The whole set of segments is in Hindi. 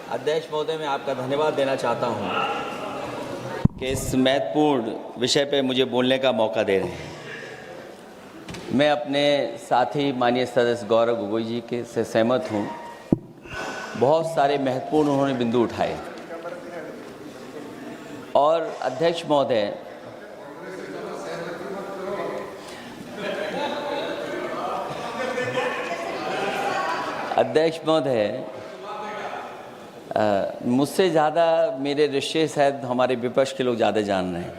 अध्यक्ष महोदय, मैं आपका धन्यवाद देना चाहता हूं कि इस महत्वपूर्ण विषय पे मुझे बोलने का मौका दे रहे हैं। मैं अपने साथी माननीय सदस्य गौरव गोगोई जी के से सहमत हूं। बहुत सारे महत्वपूर्ण उन्होंने बिंदु उठाए और अध्यक्ष महोदय, मुझसे ज़्यादा मेरे रिश्ते शायद हमारे विपक्ष के लोग ज़्यादा जान रहे हैं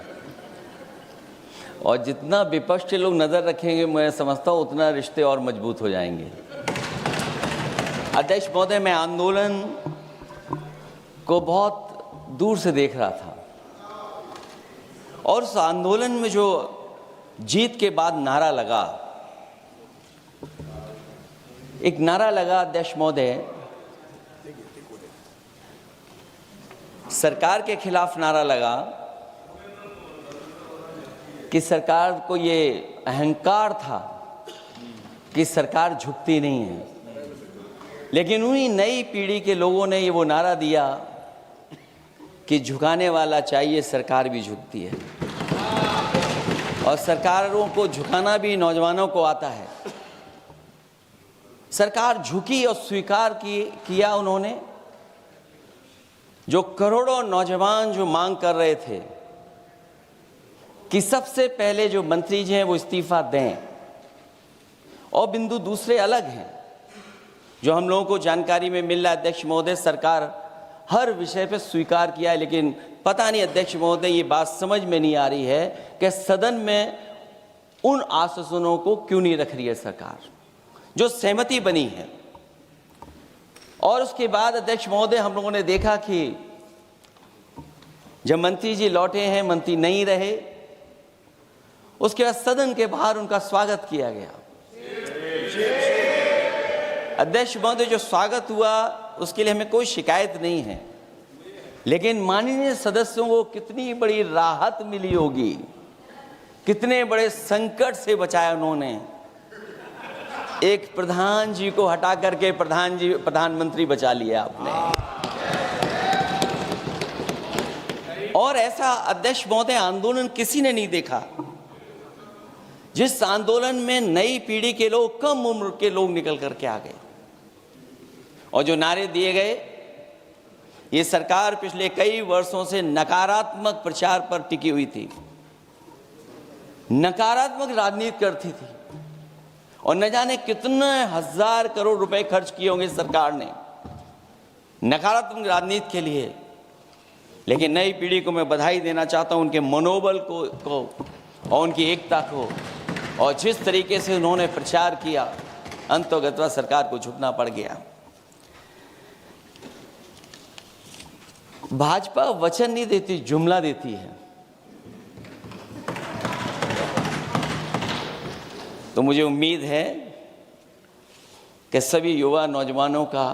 और जितना विपक्ष के लोग नज़र रखेंगे मैं समझता हूँ उतना रिश्ते और मजबूत हो जाएंगे। अध्यक्ष महोदय, मैं आंदोलन को बहुत दूर से देख रहा था और उस आंदोलन में जो जीत के बाद नारा लगा, एक नारा लगा अध्यक्ष महोदय, सरकार के खिलाफ नारा लगा कि सरकार को ये अहंकार था कि सरकार झुकती नहीं है, लेकिन उन्हीं नई पीढ़ी के लोगों ने ये वो नारा दिया कि झुकाने वाला चाहिए, सरकार भी झुकती है और सरकारों को झुकाना भी नौजवानों को आता है। सरकार झुकी और स्वीकार किया उन्होंने। जो करोड़ों नौजवान जो मांग कर रहे थे कि सबसे पहले जो मंत्री जी हैं वो इस्तीफा दें, और बिंदु दूसरे अलग हैं जो हम लोगों को जानकारी में मिल रहा है। अध्यक्ष महोदय, सरकार हर विषय पे स्वीकार किया है, लेकिन पता नहीं अध्यक्ष महोदय ये बात समझ में नहीं आ रही है कि सदन में उन आश्वासनों को क्यों नहीं रख रही है सरकार, जो सहमति बनी है। और उसके बाद अध्यक्ष महोदय, हम लोगों ने देखा कि जब मंत्री जी लौटे हैं, मंत्री नहीं रहे, उसके बाद सदन के बाहर उनका स्वागत किया गया। अध्यक्ष महोदय, जो स्वागत हुआ उसके लिए हमें कोई शिकायत नहीं है, लेकिन माननीय सदस्यों को कितनी बड़ी राहत मिली होगी, कितने बड़े संकट से बचाया उन्होंने। एक प्रधान जी को हटा करके प्रधानमंत्री बचा लिया आपने। और ऐसा अध्यक्ष महोदय आंदोलन किसी ने नहीं देखा, जिस आंदोलन में नई पीढ़ी के लोग, कम उम्र के लोग निकल करके आ गए और जो नारे दिए गए। ये सरकार पिछले कई वर्षों से नकारात्मक प्रचार पर टिकी हुई थी, नकारात्मक राजनीति करती थी और न जाने कितने हजार करोड़ रुपए खर्च किए होंगे सरकार ने नकारात्मक राजनीति के लिए। लेकिन नई पीढ़ी को मैं बधाई देना चाहता हूं, उनके मनोबल को और उनकी एकता को, और जिस तरीके से उन्होंने प्रचार किया, अंततः सरकार को झुकना पड़ गया। भाजपा वचन नहीं देती, जुमला देती है। तो मुझे उम्मीद है कि सभी युवा नौजवानों का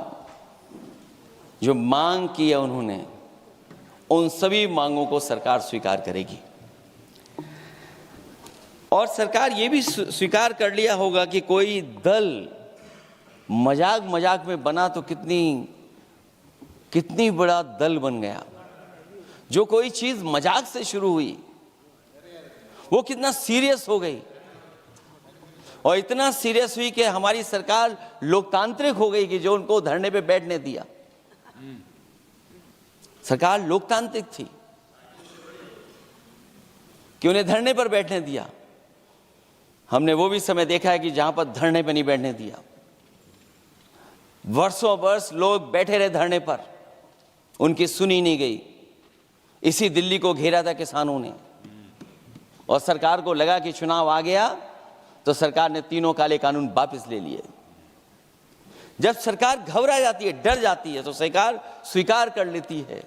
जो मांग की है उन्होंने, उन सभी मांगों को सरकार स्वीकार करेगी। और सरकार ये भी स्वीकार कर लिया होगा कि कोई दल मजाक में बना तो कितनी बड़ा दल बन गया। जो कोई चीज मजाक से शुरू हुई वो कितना सीरियस हो गई, और इतना सीरियस हुई कि हमारी सरकार लोकतांत्रिक हो गई कि जो उनको धरने पे बैठने दिया। सरकार लोकतांत्रिक थी कि उन्हें धरने पर बैठने दिया। हमने वो भी समय देखा है कि जहां पर धरने पर नहीं बैठने दिया, वर्षों वर्ष लोग बैठे रहे धरने पर, उनकी सुनी नहीं गई। इसी दिल्ली को घेरा था किसानों ने, और सरकार को लगा कि चुनाव आ गया तो सरकार ने तीनों काले कानून वापस ले लिए। जब सरकार घबरा जाती है, डर जाती है, तो सरकार स्वीकार कर लेती है।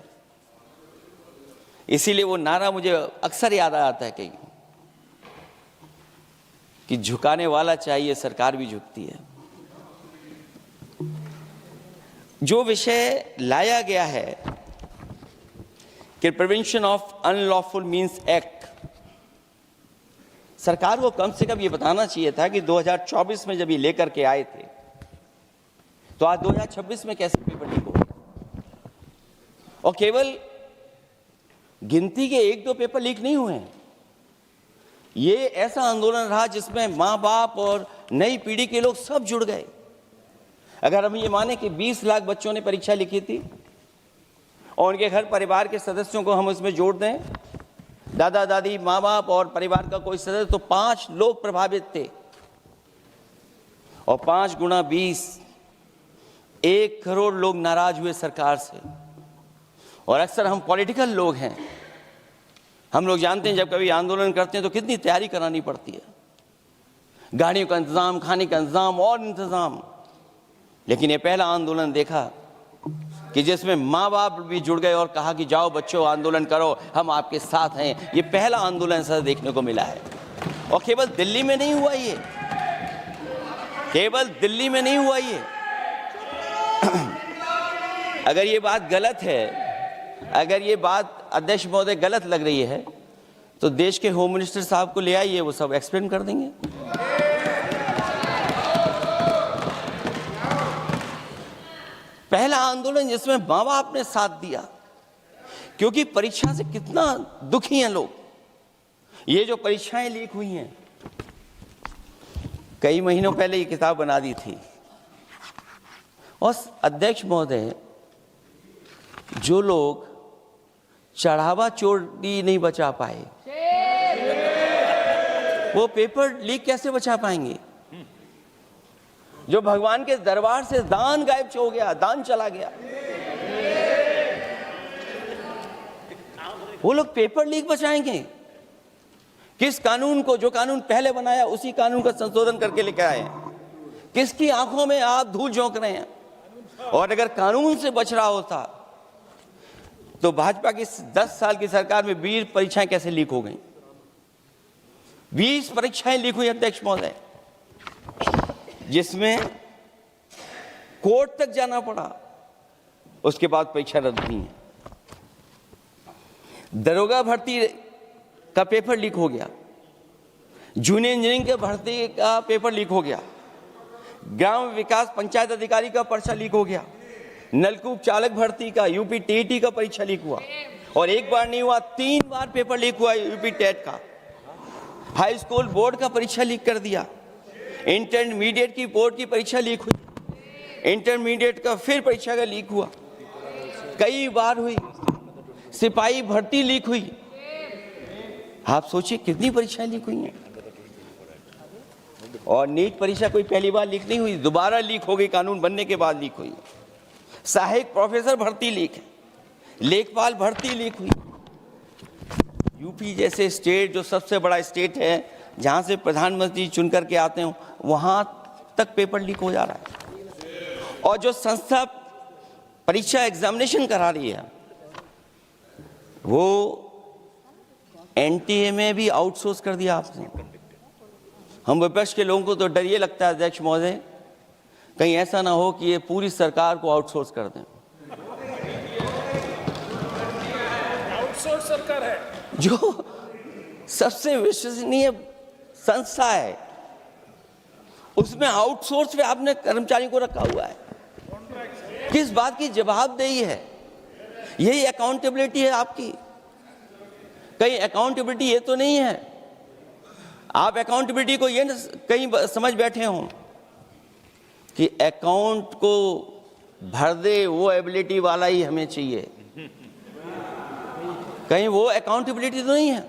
इसीलिए वो नारा मुझे अक्सर याद आता है कि झुकाने वाला चाहिए, सरकार भी झुकती है। जो विषय लाया गया है कि prevention of unlawful means act, सरकार को कम से कम ये बताना चाहिए था कि 2024 में जब ये लेकर के आए थे तो आज 2026 में कैसे पेपर लीक हो। और केवल गिनती के 1-2 पेपर लीक नहीं हुए हैं। ये ऐसा आंदोलन रहा जिसमें माँ बाप और नई पीढ़ी के लोग सब जुड़ गए। अगर हम ये माने कि 20 लाख बच्चों ने परीक्षा लिखी थी और उनके घर परिवार के सदस्यों को हम उसमें जोड़ दें, दादा दादी, माँ बाप और परिवार का कोई सदस्य, तो 5 लोग प्रभावित थे। और 5 गुणा 20, 1 करोड़ लोग नाराज हुए सरकार से। और अक्सर हम पॉलिटिकल लोग हैं, हम लोग जानते हैं जब कभी आंदोलन करते हैं तो कितनी तैयारी करानी पड़ती है, गाड़ियों का इंतजाम, खाने का इंतजाम और इंतजाम। लेकिन ये पहला आंदोलन देखा कि जिसमें माँ बाप भी जुड़ गए और कहा कि जाओ बच्चों आंदोलन करो, हम आपके साथ हैं। ये पहला आंदोलन ऐसा देखने को मिला है। और केवल दिल्ली में नहीं हुआ ये, केवल दिल्ली में नहीं हुआ ये। अगर ये बात गलत है, अगर ये बात अध्यक्ष महोदय गलत लग रही है, तो देश के होम मिनिस्टर साहब को ले आइए, वो सब एक्सप्लेन कर देंगे। पहला आंदोलन जिसमें माँ बाप ने साथ दिया, क्योंकि परीक्षा से कितना दुखी हैं लोग। ये जो परीक्षाएं लीक हुई हैं, कई महीनों पहले ये किताब बना दी थी। और अध्यक्ष महोदय, जो लोग चढ़ावा चोरी नहीं बचा पाए, वो पेपर लीक कैसे बचा पाएंगे? जो भगवान के दरबार से दान गायब हो गया, दान चला गया, वो लोग पेपर लीक बचाएंगे? किस कानून को, जो कानून पहले बनाया उसी कानून का संशोधन करके लेकर आए? किसकी आंखों में आप धूल झोंक रहे हैं? और अगर कानून से बच रहा होता तो भाजपा की 10 साल की सरकार में 20 परीक्षाएं कैसे लीक हो गई? 20 परीक्षाएं लीक हुई अध्यक्ष महोदय, जिसमें कोर्ट तक जाना पड़ा, उसके बाद परीक्षा रद्द हुई है। दरोगा भर्ती का पेपर लीक हो गया, जूनियर इंजीनियरिंग के भर्ती का पेपर लीक हो गया, ग्राम विकास पंचायत अधिकारी का पर्चा लीक हो गया, नलकूप चालक भर्ती का, यूपी टीईटी का परीक्षा लीक हुआ। और एक बार नहीं हुआ, 3 बार पेपर लीक हुआ यूपी टेट का। हाई स्कूल बोर्ड का परीक्षा लीक कर दिया, इंटरमीडिएट की बोर्ड की परीक्षा लीक हुई, इंटरमीडिएट का फिर परीक्षा का लीक हुआ, कई बार हुई। सिपाही भर्ती लीक हुई। आप सोचिए कितनी परीक्षाएं लीक हुई हैं। और नीट परीक्षा कोई पहली बार लीक नहीं हुई, दोबारा लीक हो गई, कानून बनने के बाद लीक हुई। सहायक प्रोफेसर भर्ती लीक है, लेखपाल भर्ती लीक हुई। यूपी जैसे स्टेट, जो सबसे बड़ा स्टेट है, जहां से प्रधानमंत्री चुन करके आते हैं, वहां तक पेपर लीक हो जा रहा है। और जो संस्था परीक्षा एग्जामिनेशन करा रही है, वो एनटीए में भी आउटसोर्स कर दिया आपने। हम विपक्ष के लोगों को तो डर ये लगता है अध्यक्ष महोदय, कहीं ऐसा ना हो कि ये पूरी सरकार को आउटसोर्स कर दें। आउटसोर्स सरकार है, जो सबसे विश्वसनीय संस्था है, उसमें आउटसोर्स पे आपने कर्मचारियों को रखा हुआ है। किस बात की जवाबदेही है? यही अकाउंटेबिलिटी है आपकी? कहीं अकाउंटेबिलिटी ये तो नहीं है, आप अकाउंटेबिलिटी को ये न कहीं समझ बैठे हों कि अकाउंट को भर दे वो एबिलिटी वाला ही हमें चाहिए। कहीं वो अकाउंटेबिलिटी तो नहीं है।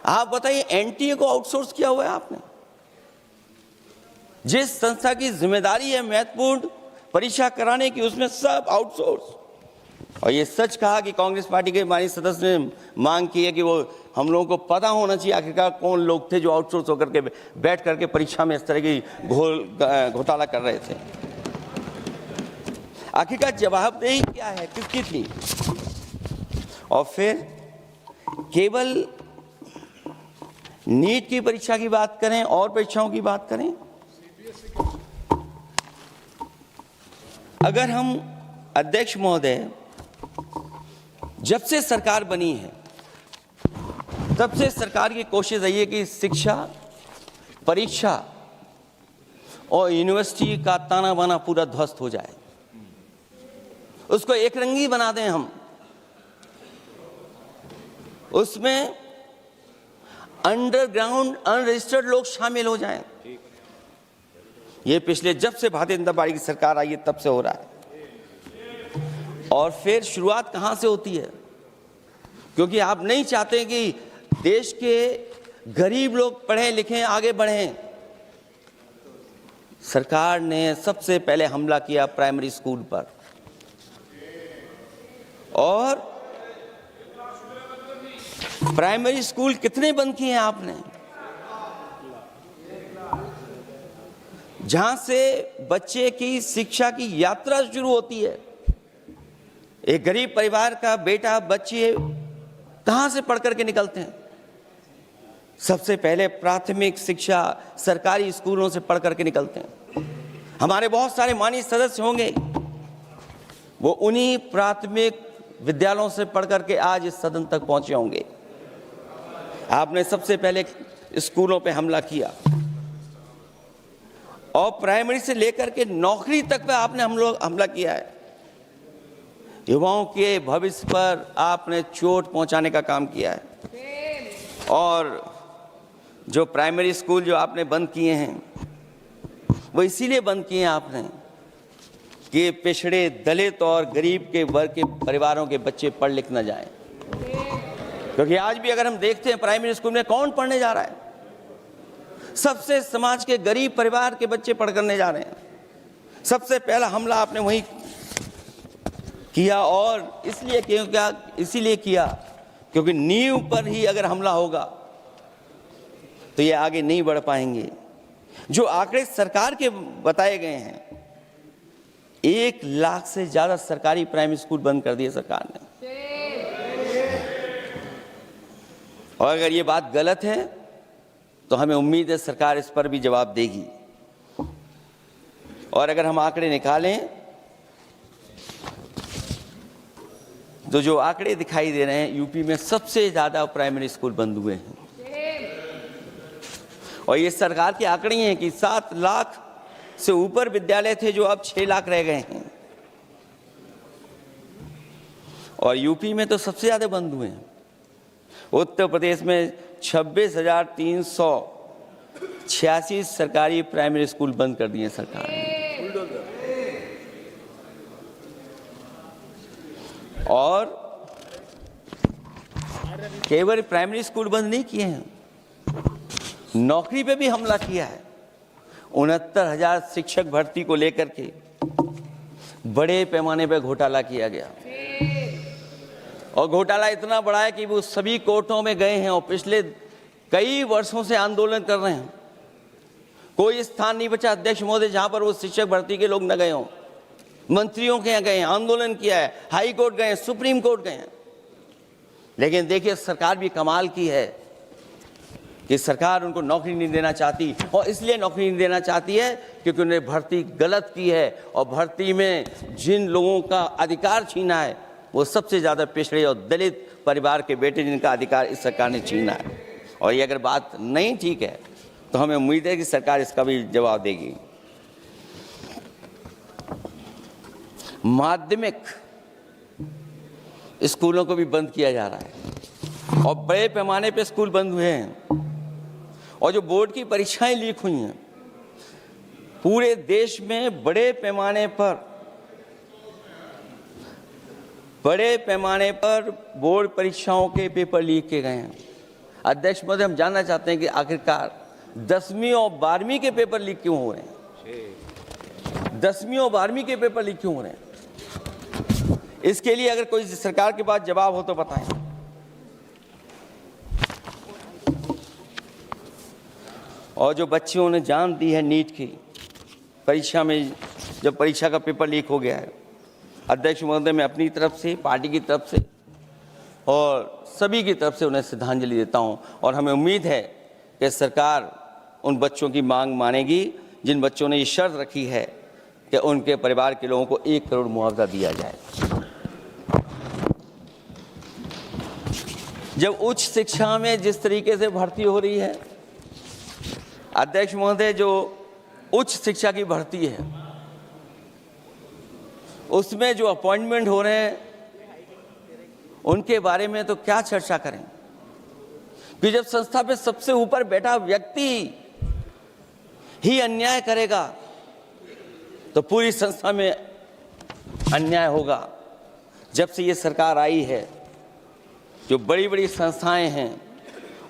आप बताइए, एनटीए को आउटसोर्स किया हुआ है आपने। जिस संस्था की जिम्मेदारी है महत्वपूर्ण परीक्षा कराने की, उसमें सब आउटसोर्स। और ये सच कहा कि कांग्रेस पार्टी के माननीय सदस्य ने मांग की है कि वो हम लोगों को पता होना चाहिए आखिरकार कौन लोग थे जो आउटसोर्स होकर के बैठ करके परीक्षा में इस तरह की घोटाला कर रहे थे। आखिरकार जवाबदेही क्या है, किसकी थी? और फिर केवल नीट की परीक्षा की बात करें और परीक्षाओं की बात करें, अगर हम अध्यक्ष महोदय, जब से सरकार बनी है तब से सरकार की कोशिश रही है कि शिक्षा, परीक्षा और यूनिवर्सिटी का ताना बाना पूरा ध्वस्त हो जाए। उसको एक रंगी बना दें हम, उसमें अंडरग्राउंड अनरजिस्टर्ड लोग शामिल हो जाएं। ये पिछले जब से भारतीय जनता पार्टी की सरकार आई है तब से हो रहा है। और फिर शुरुआत कहां से होती है? क्योंकि आप नहीं चाहते कि देश के गरीब लोग पढ़ें लिखें आगे बढ़ें। सरकार ने सबसे पहले हमला किया प्राइमरी स्कूल पर, और प्राइमरी स्कूल कितने बंद किए हैं आपने? जहां से बच्चे की शिक्षा की यात्रा शुरू होती है। एक गरीब परिवार का बेटा बच्चे कहां से पढ़ करके निकलते हैं? सबसे पहले प्राथमिक शिक्षा सरकारी स्कूलों से पढ़ करके निकलते हैं। हमारे बहुत सारे माननीय सदस्य होंगे, वो उन्हीं प्राथमिक विद्यालयों से पढ़ करके आज इस सदन तक पहुंचे होंगे। आपने सबसे पहले स्कूलों पे हमला किया, और प्राइमरी से लेकर के नौकरी तक पे आपने हमला किया है। युवाओं के भविष्य पर आपने चोट पहुंचाने का काम किया है। और जो प्राइमरी स्कूल जो आपने बंद किए हैं, वो इसीलिए बंद किए हैं आपने कि पिछड़े, दलित और गरीब के वर्ग के परिवारों के बच्चे पढ़ लिख न जाएं। क्योंकि आज भी अगर हम देखते हैं प्राइमरी स्कूल में कौन पढ़ने जा रहा है? सबसे समाज के गरीब परिवार के बच्चे पढ़ करने जा रहे हैं। सबसे पहला हमला आपने वही किया, और इसीलिए किया क्योंकि नींव पर ही अगर हमला होगा तो ये आगे नहीं बढ़ पाएंगे। जो आंकड़े सरकार के बताए गए हैं, 1 लाख से ज्यादा सरकारी प्राइमरी स्कूल बंद कर दिए सरकार ने। और अगर ये बात गलत है तो हमें उम्मीद है सरकार इस पर भी जवाब देगी। और अगर हम आंकड़े निकालें तो जो आंकड़े दिखाई दे रहे हैं, यूपी में सबसे ज्यादा प्राइमरी स्कूल बंद हुए हैं। और ये सरकार के आंकड़े हैं कि 7 लाख से ऊपर विद्यालय थे जो अब 6 लाख रह गए हैं। और यूपी में तो सबसे ज्यादा बंद हुए हैं। उत्तर प्रदेश में 26,386 सरकारी प्राइमरी स्कूल बंद कर दिए सरकार ने। और केवल प्राइमरी स्कूल बंद नहीं किए हैं, नौकरी पे भी हमला किया है। 69,000 शिक्षक भर्ती को लेकर के बड़े पैमाने पर घोटाला किया गया। और घोटाला इतना बड़ा है कि वो सभी कोर्टों में गए हैं और पिछले कई वर्षों से आंदोलन कर रहे हैं। कोई स्थान नहीं बचा अध्यक्ष महोदय जहां पर वो शिक्षक भर्ती के लोग न गए हों। मंत्रियों के यहाँ गए, आंदोलन किया है, हाई कोर्ट गए, सुप्रीम कोर्ट गए। लेकिन देखिए सरकार भी कमाल की है कि सरकार उनको नौकरी नहीं देना चाहती। और इसलिए नौकरी नहीं देना चाहती है क्योंकि उन्होंने भर्ती गलत की है, और भर्ती में जिन लोगों का अधिकार छीना है वो सबसे ज़्यादा पिछड़े और दलित परिवार के बेटे, जिनका अधिकार इस सरकार ने छीना है। और ये अगर बात नहीं ठीक है तो हमें उम्मीद है कि सरकार इसका भी जवाब देगी। माध्यमिक स्कूलों को भी बंद किया जा रहा है, और बड़े पैमाने पे स्कूल बंद हुए हैं। और जो बोर्ड की परीक्षाएं लीक हुई हैं, पूरे देश में बड़े पैमाने पर बोर्ड परीक्षाओं के पेपर लीक किए गए हैं। अध्यक्ष महोदय, हम जानना चाहते हैं कि आखिरकार 10वीं और 12वीं के पेपर लीक क्यों हो रहे हैं? 10वीं और 12वीं के पेपर लीक क्यों हो रहे हैं? इसके लिए अगर कोई सरकार के पास जवाब हो तो बताएं। और जो बच्चियों ने जान दी है नीट की परीक्षा में, जब परीक्षा का पेपर लीक हो गया है, अध्यक्ष महोदय, मैं अपनी तरफ से, पार्टी की तरफ से और सभी की तरफ से उन्हें श्रद्धांजलि देता हूं। और हमें उम्मीद है कि सरकार उन बच्चों की मांग मानेगी जिन बच्चों ने ये शर्त रखी है कि उनके परिवार के लोगों को 1 करोड़ मुआवजा दिया जाए। जब उच्च शिक्षा में जिस तरीके से भर्ती हो रही है, अध्यक्ष महोदय, जो उच्च शिक्षा की भर्ती है उसमें जो अपॉइंटमेंट हो रहे हैं उनके बारे में तो क्या चर्चा करें कि जब संस्था पे सबसे ऊपर बैठा व्यक्ति ही अन्याय करेगा तो पूरी संस्था में अन्याय होगा। जब से ये सरकार आई है, जो बड़ी बड़ी संस्थाएं हैं,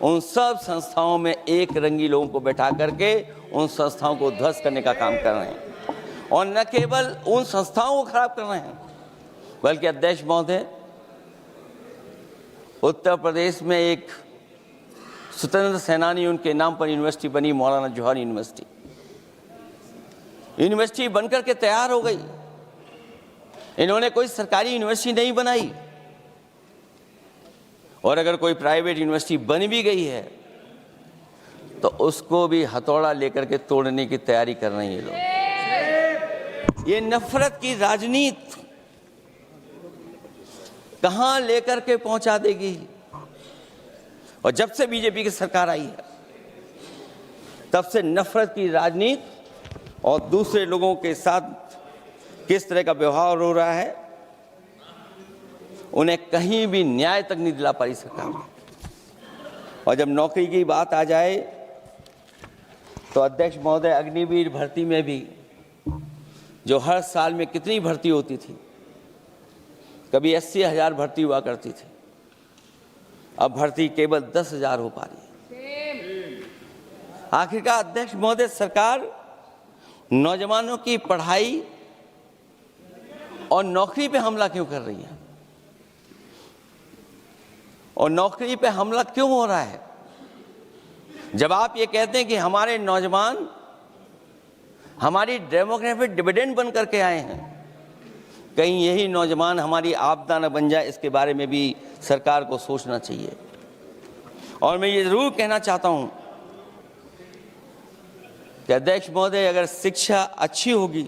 उन सब संस्थाओं में एक रंगी लोगों को बैठा करके उन संस्थाओं को ध्वस्त करने का काम कर रहे हैं, और न केवल उन संस्थाओं को खराब कर रहे हैं, बल्कि अध्यक्ष महोदय, उत्तर प्रदेश में एक स्वतंत्र सेनानी, उनके नाम पर यूनिवर्सिटी बनी, मौलाना जौहर यूनिवर्सिटी। यूनिवर्सिटी बनकर के तैयार हो गई। इन्होंने कोई सरकारी यूनिवर्सिटी नहीं बनाई, और अगर कोई प्राइवेट यूनिवर्सिटी बन भी गई है तो उसको भी हथौड़ा लेकर के तोड़ने की तैयारी कर रहे हैं ये लोग। ये नफरत की राजनीति कहां लेकर के पहुंचा देगी। और जब से बीजेपी की सरकार आई है, तब से नफरत की राजनीति और दूसरे लोगों के साथ किस तरह का व्यवहार हो रहा है, उन्हें कहीं भी न्याय तक नहीं दिला पाई सरकार। और जब नौकरी की बात आ जाए तो अध्यक्ष महोदय, अग्निवीर भर्ती में भी जो हर साल में कितनी भर्ती होती थी, कभी 80,000 भर्ती हुआ करती थी, अब भर्ती केवल 10,000 हो पा रही है। आखिरकार अध्यक्ष महोदय, सरकार नौजवानों की पढ़ाई और नौकरी पे हमला क्यों कर रही है, और नौकरी पे हमला क्यों हो रहा है? जब आप ये कहते हैं कि हमारे नौजवान हमारी डेमोग्राफिक डिविडेंड बन करके आए हैं, कहीं यही नौजवान हमारी आपदा न बन जाए, इसके बारे में भी सरकार को सोचना चाहिए। और मैं ये जरूर कहना चाहता हूं कि अध्यक्ष महोदय, अगर शिक्षा अच्छी होगी,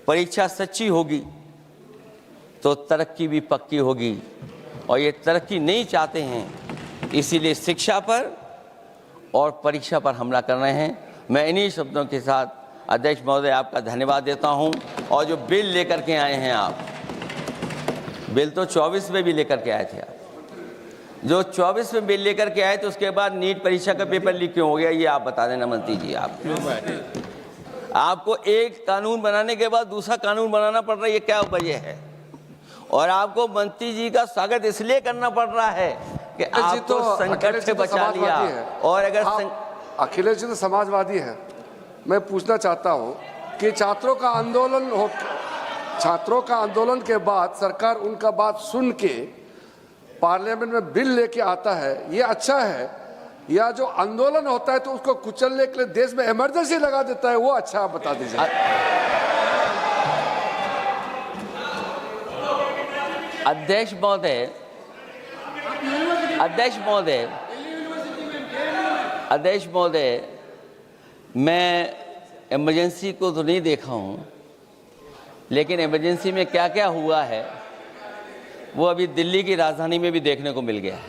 परीक्षा सच्ची होगी, तो तरक्की भी पक्की होगी। और ये तरक्की नहीं चाहते हैं, इसीलिए शिक्षा पर और परीक्षा पर हमला कर रहे हैं। मैं इन्हीं शब्दों के साथ अध्यक्ष महोदय आपका धन्यवाद देता हूं। और जो बिल लेकर के आए हैं आप, बिल तो 24 में भी लेकर के आए थे आप, जो 24 में बिल लेकर के आए थे, उसके बाद नीट परीक्षा का पेपर लीक क्यों हो गया, ये आप बता देना मंत्री जी। आपको एक कानून बनाने के बाद दूसरा कानून बनाना पड़ रहा है, ये क्या वजह है? और आपको मंत्री जी का स्वागत इसलिए करना पड़ रहा है कि आपको संकट से बचा लिया। और अगर अखिलेश जी तो समाजवादी है। मैं पूछना चाहता हूं कि छात्रों का आंदोलन के बाद सरकार उनका बात सुन के पार्लियामेंट में बिल लेके आता है, ये अच्छा है, या जो आंदोलन होता है तो उसको कुचलने के लिए देश में इमरजेंसी लगा देता है, वो अच्छा? आप बता दीजिए। अध्यक्ष महोदय, मैं इमरजेंसी को तो नहीं देखा हूँ, लेकिन इमरजेंसी में क्या क्या हुआ है वो अभी दिल्ली की राजधानी में भी देखने को मिल गया है।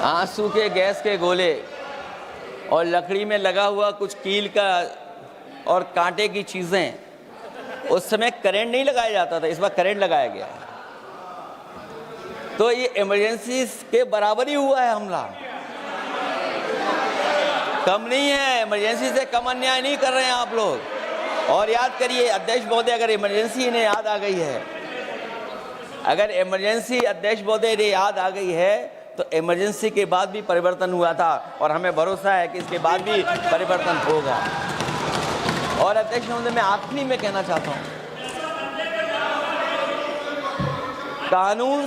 आंसू के गैस के गोले और लकड़ी में लगा हुआ कुछ कील का और कांटे की चीज़ें, उस समय करंट नहीं लगाया जाता था, इस बार करंट लगाया गया। तो ये इमरजेंसी के बराबर ही हुआ है हमला, कम नहीं है। इमरजेंसी से कम अन्याय नहीं कर रहे हैं आप लोग। और याद करिए अध्यक्ष महोदय, अगर इमरजेंसी इन्हें याद आ गई है, अगर इमरजेंसी अध्यक्ष महोदय ने याद आ गई है, तो इमरजेंसी के बाद भी परिवर्तन हुआ था, और हमें भरोसा है कि इसके बाद भी परिवर्तन होगा। और अध्यक्ष महोदय, मैं आखिरी में कहना चाहता हूं, कानून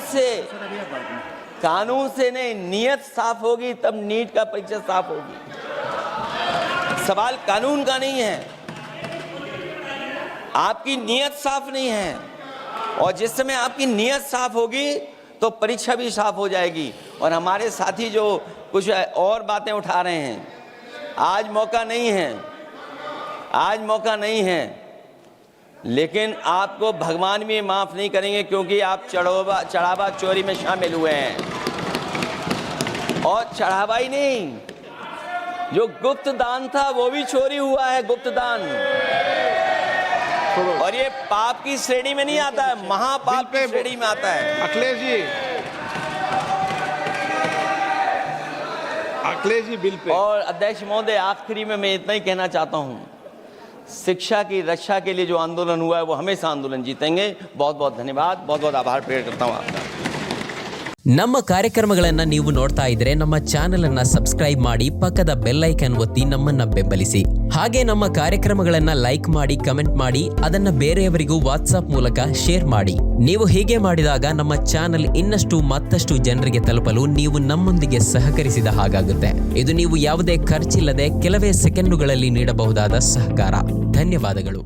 से नहीं, नियत साफ होगी तब नीट का परीक्षा साफ होगी। सवाल कानून का नहीं है, आपकी नियत साफ नहीं है। और जिस समय आपकी नियत साफ होगी तो परीक्षा भी साफ हो जाएगी। और हमारे साथी जो कुछ और बातें उठा रहे हैं, आज मौका नहीं है, लेकिन आपको भगवान भी माफ नहीं करेंगे, क्योंकि आप चढ़ावा चोरी में शामिल हुए हैं। और चढ़ावा ही नहीं, जो गुप्त दान था वो भी चोरी हुआ है, गुप्त दान। और ये पाप की श्रेणी में नहीं आता है, महापाप की श्रेणी में आता है। Akhilesh ji bill pay. और अध्यक्ष महोदय, आखिरी में मैं इतना ही कहना चाहता हूँ, शिक्षा की रक्षा के लिए जो आंदोलन हुआ है वो हमेशा आंदोलन जीतेंगे। बहुत बहुत धन्यवाद, बहुत बहुत आभार प्रकट करता हूँ आपका। ನಮ್ಮ ಕಾರ್ಯಕ್ರಮಗಳನ್ನು ನೀವು ನೋಡ್ತಾ ಇದ್ರೆ ನಮ್ಮ ಚಾನೆಲ್ ಅನ್ನ ಸಬ್ಸ್ಕ್ರೈಬ್ ಮಾಡಿ, ಪಕ್ಕದ ಬೆಲ್ ಐಕಾನ್ ಒತ್ತಿ ನಮ್ಮನ್ನ ಬೆಂಬಲಿಸಿ. ಹಾಗೆ ನಮ್ಮ ಕಾರ್ಯಕ್ರಮಗಳನ್ನ ಲೈಕ್ ಮಾಡಿ, ಕಮೆಂಟ್ ಮಾಡಿ, ಅದನ್ನ ಬೇರೆಯವರಿಗೂ ವಾಟ್ಸ್ಆಪ್ ಮೂಲಕ ಶೇರ್ ಮಾಡಿ. ನೀವು ಹೀಗೆ ಮಾಡಿದಾಗ ನಮ್ಮ ಚಾನೆಲ್ ಇನ್ನಷ್ಟು ಮತ್ತಷ್ಟು ಜನರಿಗೆ ತಲುಪಲು ನೀವು ನಮ್ಮೊಂದಿಗೆ ಸಹಕರಿಸಿದ ಹಾಗಾಗುತ್ತೆ. ಇದು ನೀವು ಯಾವುದೇ ಖರ್ಚಿಲ್ಲದೆ ಕೆಲವೇ ಸೆಕೆಂಡುಗಳಲ್ಲಿ ನೀಡಬಹುದಾದ ಸಹಕಾರ. ಧನ್ಯವಾದಗಳು.